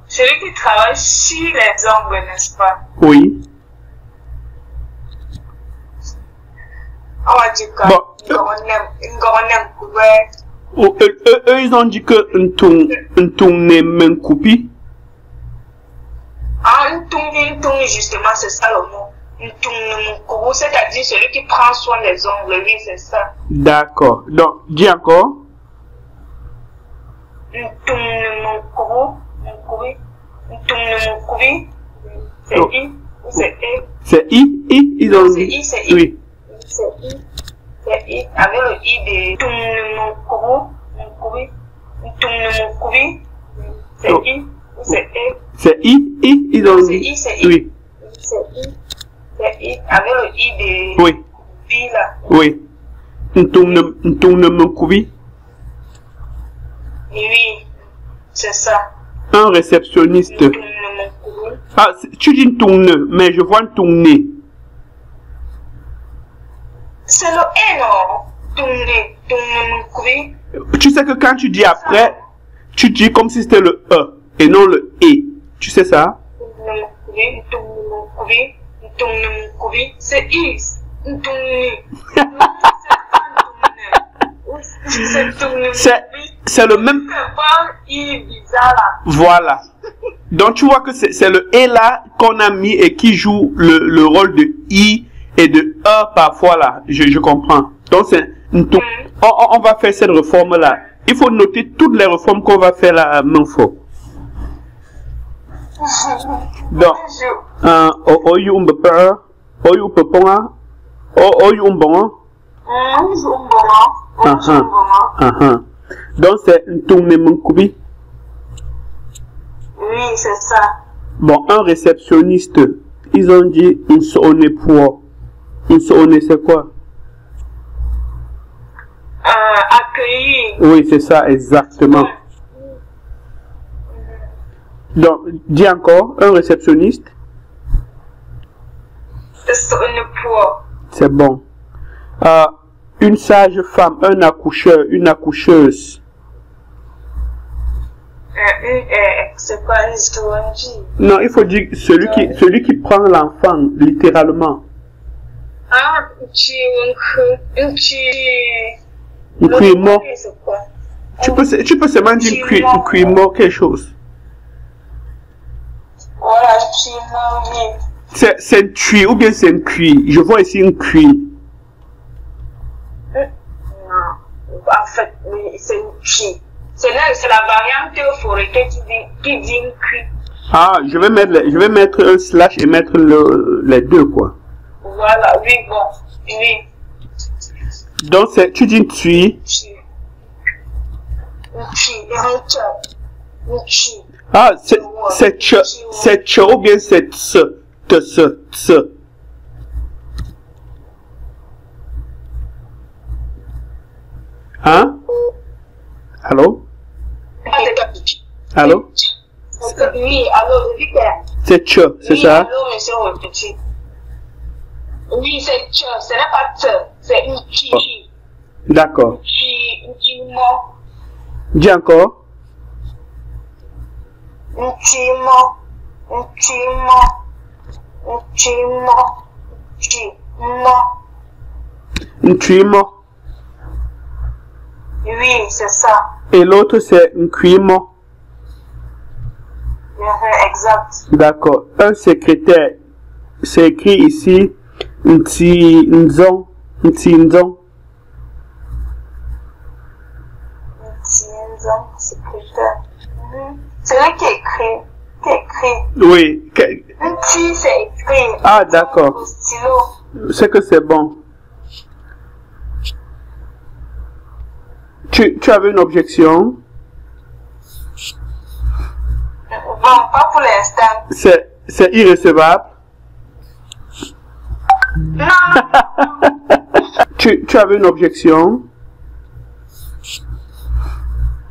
Celui qui travaille sur les ongles, n'est-ce pas? Oui. On va dire que eux, ils ont dit que un tourné main coupi. Ah, un tourné, justement, c'est ça le mot. Un tourné, c'est-à-dire celui qui prend soin des ongles, oui, c'est ça. D'accord. Donc, dis encore. Un tourné, c'est I ou c'est E? C'est I, ils ont dit. C'est I. Oui. C'est I, avec le I de c'est I ou c'est E? C'est I, ils ont dit. C'est I. Oui. C'est I, avec le I de oui. B là. Oui. Oui, c'est ça. Un réceptionniste. Ah, tu dis une tourne, mais je vois une tournée. C'est le E, non? Tourner. Tu sais que quand tu dis après, tu dis comme si c'était le E et non le E. Tu sais ça? C'est I. C'est le même. Voilà. Donc tu vois que c'est le E là qu'on a mis et qui joue le rôle de I et de E parfois là. Je comprends. Donc c'est on va faire cette réforme là. Il faut noter toutes les réformes qu'on va faire là, même faux. Donc, donc c'est un tourné mon coubi. Oui, c'est ça. Bon, un réceptionniste, ils ont dit une sonne pour. Une sonne, c'est quoi? Accueillir. Oui, c'est ça, exactement. Donc, dis encore, un réceptionniste. C'est bon. Une sage-femme, un accoucheur, une accoucheuse. C'est pas une histoire. Non, il faut dire celui qui prend l'enfant, littéralement. Ah, un cuimo. Tu peux seulement dire un cuimo, quelque chose. Voilà, un cuimo, oui. C'est un cuit ou bien c'est un cuit? Je vois ici un cuit. Non, en fait, c'est une cuit. C'est la variante forêtée qui dit une cuit. Ah, je vais mettre un slash et mettre les deux, quoi. Voilà, oui, bon, oui. Donc, tu dis une cuit. Ah, c'est tch ou bien c'est tse. Hein? Allô? Allô? Oui, allô, c'est tch, c'est ça? Allô, monsieur Petit. Oui, c'est tch, ce n'est pas tse, c'est une chi. D'accord. Une chi mo. Dis encore. Une chi mo. Un cuimo. Oui, c'est ça. Et l'autre, c'est un cuimo. Exact. D'accord. Un secrétaire. C'est écrit ici. Nzong. Secrétaire. C'est lui qui écrit. Oui. Nti, c'est écrit. Ah, d'accord. Stylo. C'est que c'est bon. Tu avais une objection? Bon, pas pour l'instant. C'est irrecevable. Non. Tu avais une objection?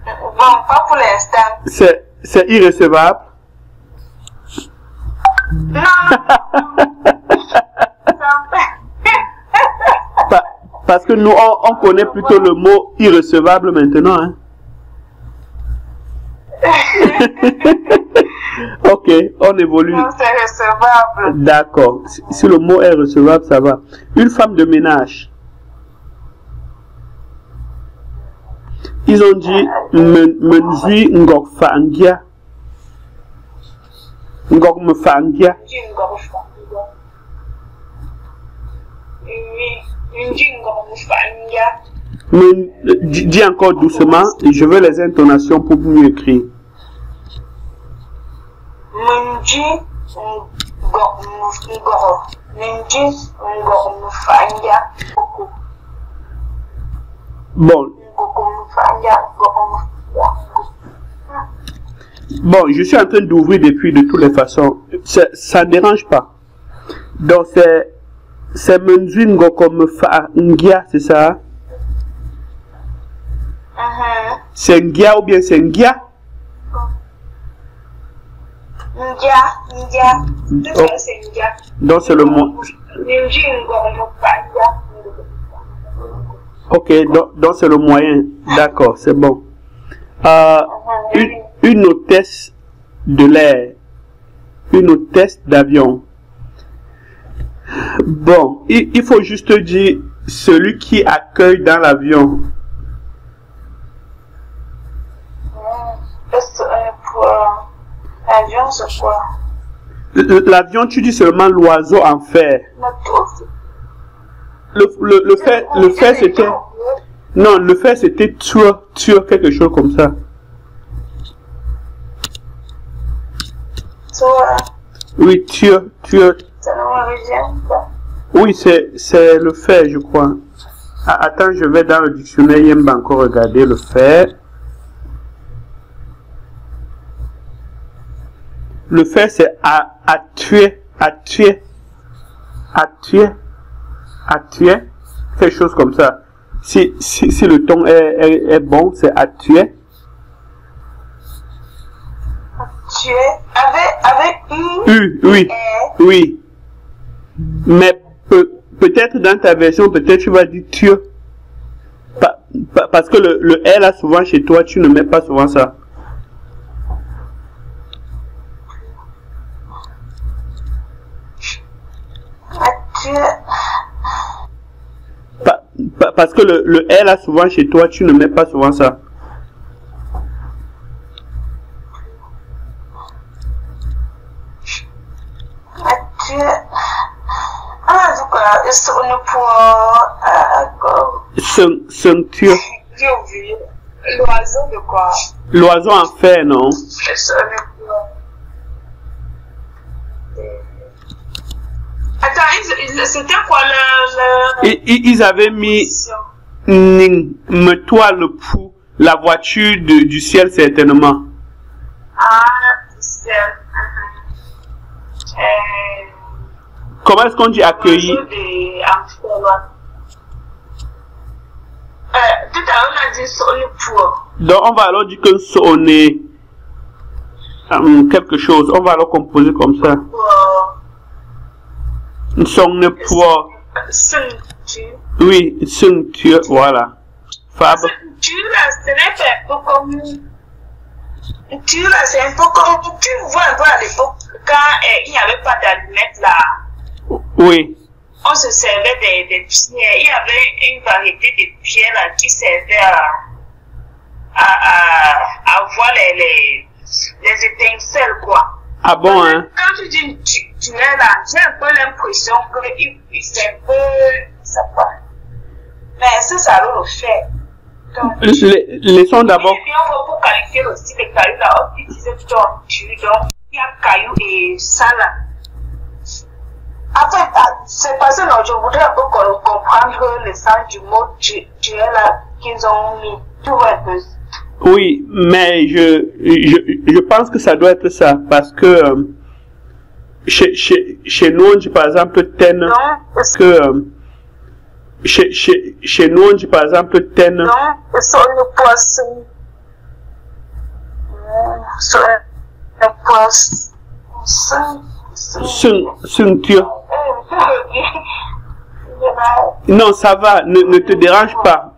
Bon, pas pour l'instant. C'est irrecevable. Non. Parce que nous, on connaît plutôt le mot irrecevable maintenant. Hein? Ok, on évolue. Non, c'est recevable. D'accord. Si le mot est recevable, ça va. Une femme de ménage. Ils ont dit Menzi Ngok Fangia. Ngok me Fangia. Dis encore doucement, je veux les intonations pour mieux écrire. Bon. Bon, je suis en train d'ouvrir depuis de toutes les façons. Ça ne dérange pas. Donc c'est Menzuingo comme Ngia, c'est ça? C'est Ngia ou bien c'est Ngia? Ngia. Donc c'est le mot. Ok, donc c'est le moyen. D'accord, c'est bon. Une hôtesse de l'air. Une hôtesse d'avion. Bon, il faut juste dire celui qui accueille dans l'avion. L'avion, c'est quoi? L'avion, tu dis seulement l'oiseau en fer. Le fait c'était. Non, le fait c'était tuer quelque chose comme ça. Oui, tuer. Oui, c'est le fait, je crois. Ah, attends, je vais dans le dictionnaire Yemba encore regarder le fait. Le fait, c'est à tuer. Quelque chose comme ça. Si le ton est bon, c'est à tuer. Tuer avec oui. Mais peut-être dans ta version, peut-être tu vas dire tuer. Parce que le R là, souvent chez toi, tu ne mets pas souvent ça. Parce que le R là, souvent chez toi, tu ne mets pas souvent ça. Ceinture. J'ai oublié. L'oiseau de quoi? L'oiseau en fer, non? Attends, c'était quoi Ils avaient mis me-toi le pou, la voiture du ciel certainement. Ah, du ciel. Comment est-ce qu'on dit accueilli? Tout à l'heure, on a dit sur le pour. Donc, on va alors dire que on est quelque chose. On va alors composer comme ça. Son pour. Oui, ceinture, voilà. Fab. Ceinture, là, ce n'est pas comme. Ceinture, là, c'est un peu comme. Tu vois un peu à l'époque, quand il n'y avait pas d'allumettes là. Oui. On se servait des pierres. Il y avait une variété de pierres là, qui servaient à voir les étincelles, quoi. Ah bon, hein? Quand tu dis tunnel là, j'ai un peu l'impression que c'est un peu. Ça va. Mais ça va le faire. Laissons d'abord. Et puis on va pour qualifier aussi les cailloux là, on utilise donc il y a cailloux et ça là. Après, c'est parce que je voudrais un peu comprendre le sens du mot tunnel là qu'ils ont mis. Tu vois un peu. Oui, mais je pense que ça doit être ça, parce que chez nous, on dit par exemple ten, que chez nous, on dit par exemple ten. Non, sur le poisson. Sur le poisson. Ceinture. Non, ça va, ne te dérange pas.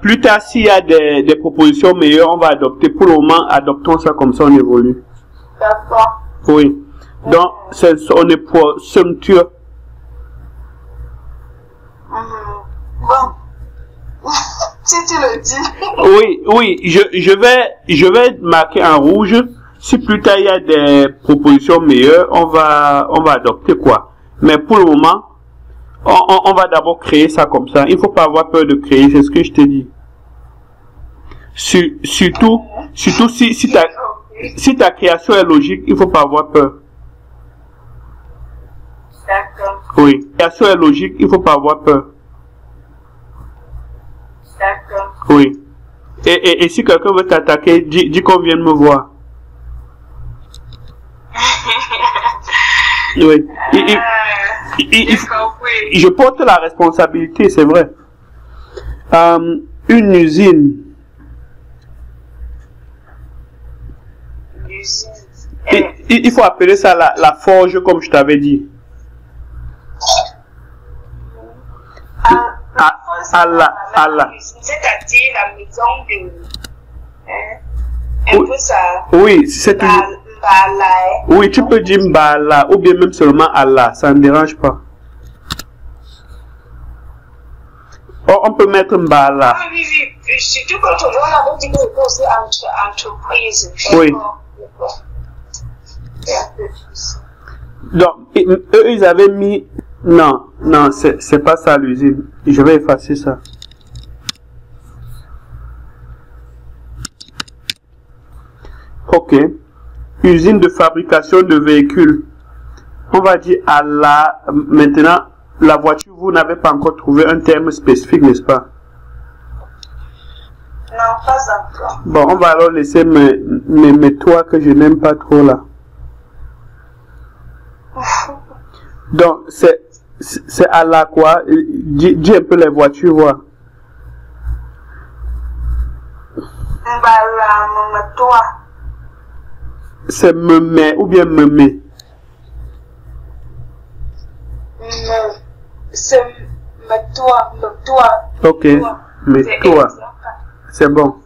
Plus tard, s'il y a des propositions meilleures, on va adopter. Pour le moment, adoptons ça comme ça, on évolue. D'accord. Oui. Donc, on est pour ceinture. Bon. Si tu le dis. Oui, oui. Je vais marquer en rouge. Si plus tard, il y a des propositions meilleures, on va adopter quoi. Mais pour le moment, on va d'abord créer ça comme ça. Il ne faut pas avoir peur de créer, c'est ce que je te dis. Surtout si ta création est logique, il ne faut pas avoir peur. D'accord. Oui, la création est logique, il ne faut pas avoir peur. D'accord. Oui. Et si quelqu'un veut t'attaquer, dis qu'on vienne me voir. Oui. Je porte la responsabilité, c'est vrai. Une usine. Il faut appeler ça la forge, comme je t'avais dit. C'est-à-dire la maison de. Un peu ça. Oui, c'est toujours. Oui, tu peux dire Mbala ou bien même seulement Allah, ça ne dérange pas. Oh, on peut mettre Mbala. Ah oui, oui, surtout quand on a dit que c'est aussi entreprise. Oui. Donc, eux, ils avaient mis. Non, c'est pas ça l'usine. Je vais effacer ça. Ok. Usine de fabrication de véhicules. On va dire à la... Maintenant, la voiture, vous n'avez pas encore trouvé un terme spécifique, n'est-ce pas? Non, pas encore. Bon, on va alors laisser mes toits que je n'aime pas trop là. Donc, c'est à la quoi? Dis un peu les voitures, voir. Toi. C'est me met ou bien me met? C'est me toi. Ok, mais toi. C'est bon.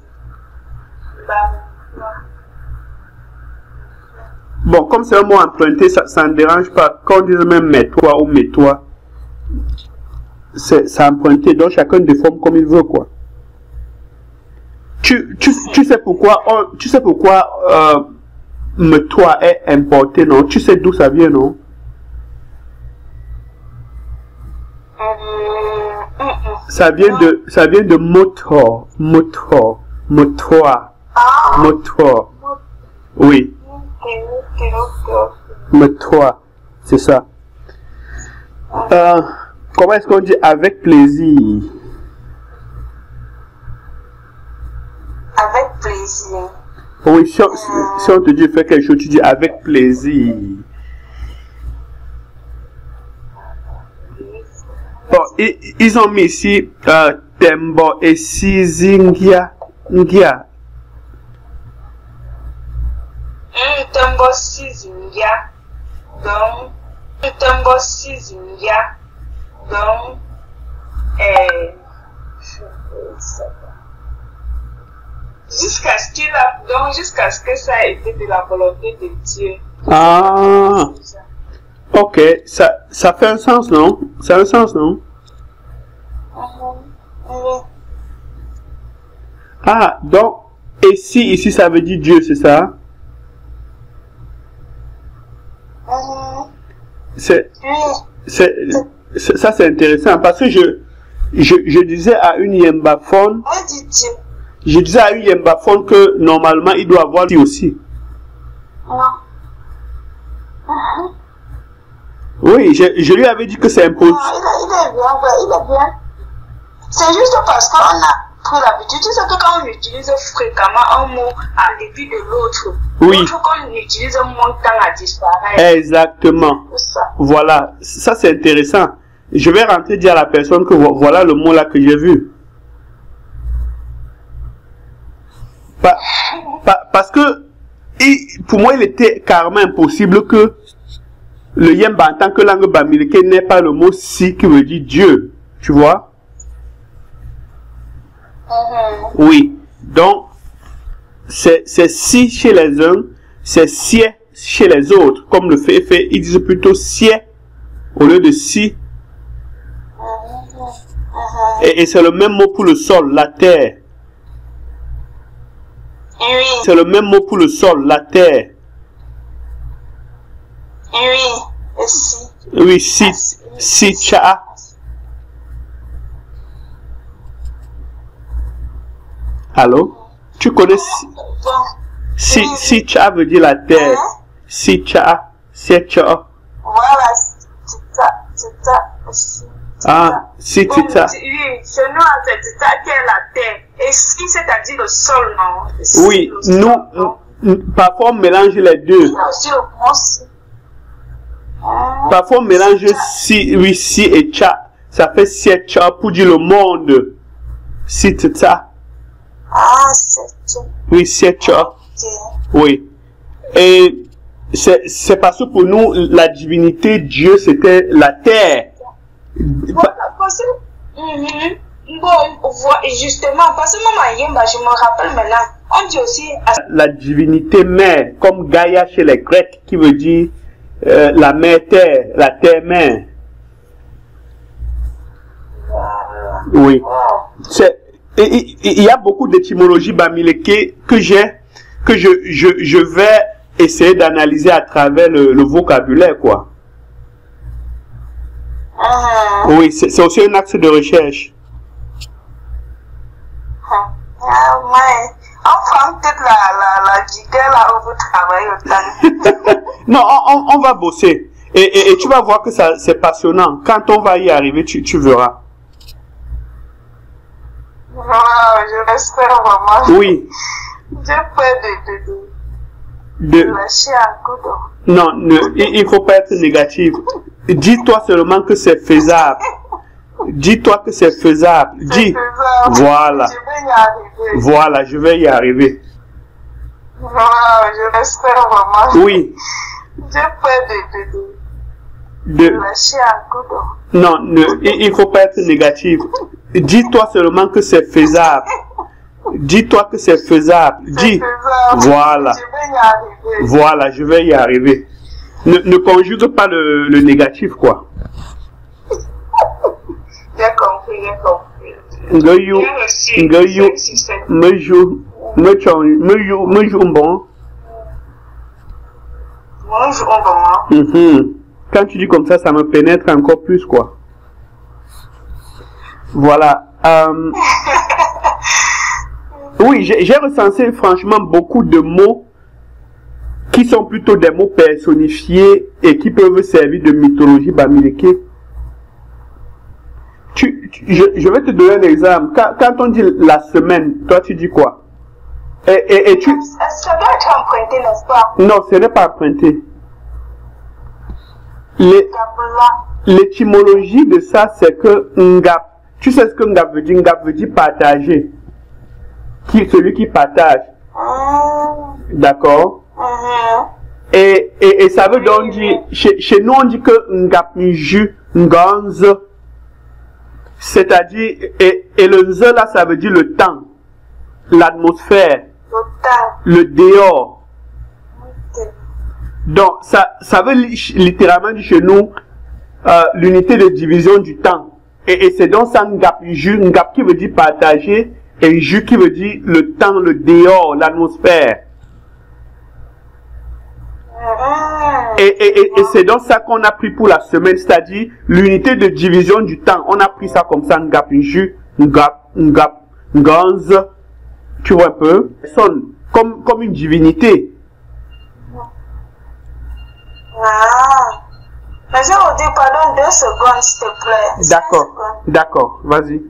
Bon, comme c'est un mot emprunté, ça ne dérange pas. Quand on dit même mets-toi ou mets-toi, c'est emprunté. Donc chacun déforme comme il veut, quoi. Tu sais pourquoi me-toi est importé, non? Tu sais d'où ça vient, non? Ça vient de motor. Oui. Motor. C'est ça. Comment est-ce qu'on dit avec plaisir? Avec plaisir. Oui, si on te dit faire quelque chose, tu dis avec plaisir. Bon, ils ont mis ici Tembo et Sizingia. Tembo Sizingia. Donc, Tembo Sizingia. Donc, jusqu'à ce que ça ait été de la volonté de Dieu. Ah, ok, ça fait un sens, non? Ça a un sens, non? Ah, donc, et si ici ça veut dire Dieu, c'est ça? Ça c'est intéressant parce que je disais à une Yembaphone, que normalement il doit avoir lui aussi. Oui, je lui avais dit que c'est impossible. Il est bien. C'est juste parce qu'on a pris l'habitude. Tu sais que quand on utilise fréquemment un mot en début de l'autre, oui, l'autre qu'on utilise moins de temps à disparaître. Exactement. Voilà, ça c'est intéressant. Je vais rentrer dire à la personne que voilà le mot là que j'ai vu. Parce que pour moi il était carrément impossible que le Yemba en tant que langue bamileke n'ait pas le mot si qui veut dire Dieu. Tu vois? Oui. Donc, c'est si chez les uns, c'est si chez les autres. Comme le fait, ils disent plutôt si au lieu de si. Et c'est le même mot pour le sol, la terre. Oui. C'est le même mot pour le sol, la terre. Oui. Oui, si cha. Allô? Tu connais si cha veut dire la terre. Si cha, c'est cha. Voilà, c'est ça. Ah, si tu ça. Oui, chez nous, c'est ça qui est la terre. Et si, c'est-à-dire le sol, non? Oui, nous, parfois on mélange les deux. Parfois on mélange si et cha. Ça fait si et cha pour dire le monde. Si tu ça. Ah, c'est ça. Oui, si et cha. Oui. Et c'est parce que pour nous, la divinité, Dieu, c'était la terre. Voilà, parce que, justement, parce que je me rappelle maintenant, on dit aussi la divinité mère, comme Gaïa chez les Grecs, qui veut dire la mère terre, la terre mère. Oui. Il y a beaucoup d'étymologies bamileke que je vais essayer d'analyser à travers le vocabulaire, quoi. Oui, c'est aussi un axe de recherche. Enfin, peut-être la guitare là où vous travaillez autant. Non, on va bosser. Et tu vas voir que c'est passionnant. Quand on va y arriver, tu verras. Je l'espère vraiment. Oui. J'ai peur de lâcher un coup d'eau. Non, il ne faut pas être négatif. Dis-toi seulement que c'est faisable. Dis-toi que c'est faisable. Dis. Voilà. Je vais y arriver. Voilà, je vais y arriver. Je l'espère vraiment. Oui. J'ai peur de lâcher un coup d'eau. Non, il ne faut pas être négatif. Dis-toi seulement que c'est faisable. Dis-toi que c'est faisable. Dis. Voilà. Je vais y arriver. Voilà, je vais y arriver. Ne conjugue pas le négatif, quoi. J'ai compris, j'ai compris. Quand tu dis comme ça me pénètre encore plus, quoi. Voilà. Oui, j'ai recensé franchement beaucoup de mots qui sont plutôt des mots personnifiés et qui peuvent servir de mythologie bamileke. Je vais te donner un exemple. Quand on dit la semaine, toi tu dis quoi? Et tu... Ça doit être emprunté, n'est-ce pas? Non, ce n'est pas emprunté. L'étymologie de ça, c'est que ngap. Tu sais ce que ngap veut dire? Ngap veut dire partager. Celui qui partage. D'accord? Et ça veut donc dire, chez nous on dit que ngap nju, nganz. C'est-à-dire, et le ze là, ça veut dire le temps, l'atmosphère, le dehors. Donc, ça veut littéralement dire chez nous l'unité de division du temps. Et c'est donc ça, ngap ju, ngap qui veut dire partager, et ju qui veut dire le temps, le dehors, l'atmosphère. Et c'est donc ça qu'on a pris pour la semaine, c'est-à-dire l'unité de division du temps. On a pris ça comme ça, ngap ju, ngap, nganz. Tu vois un peu? Sonne comme une divinité. Mais je vous dis, pardon, 2 secondes, s'il te plaît. D'accord, vas-y.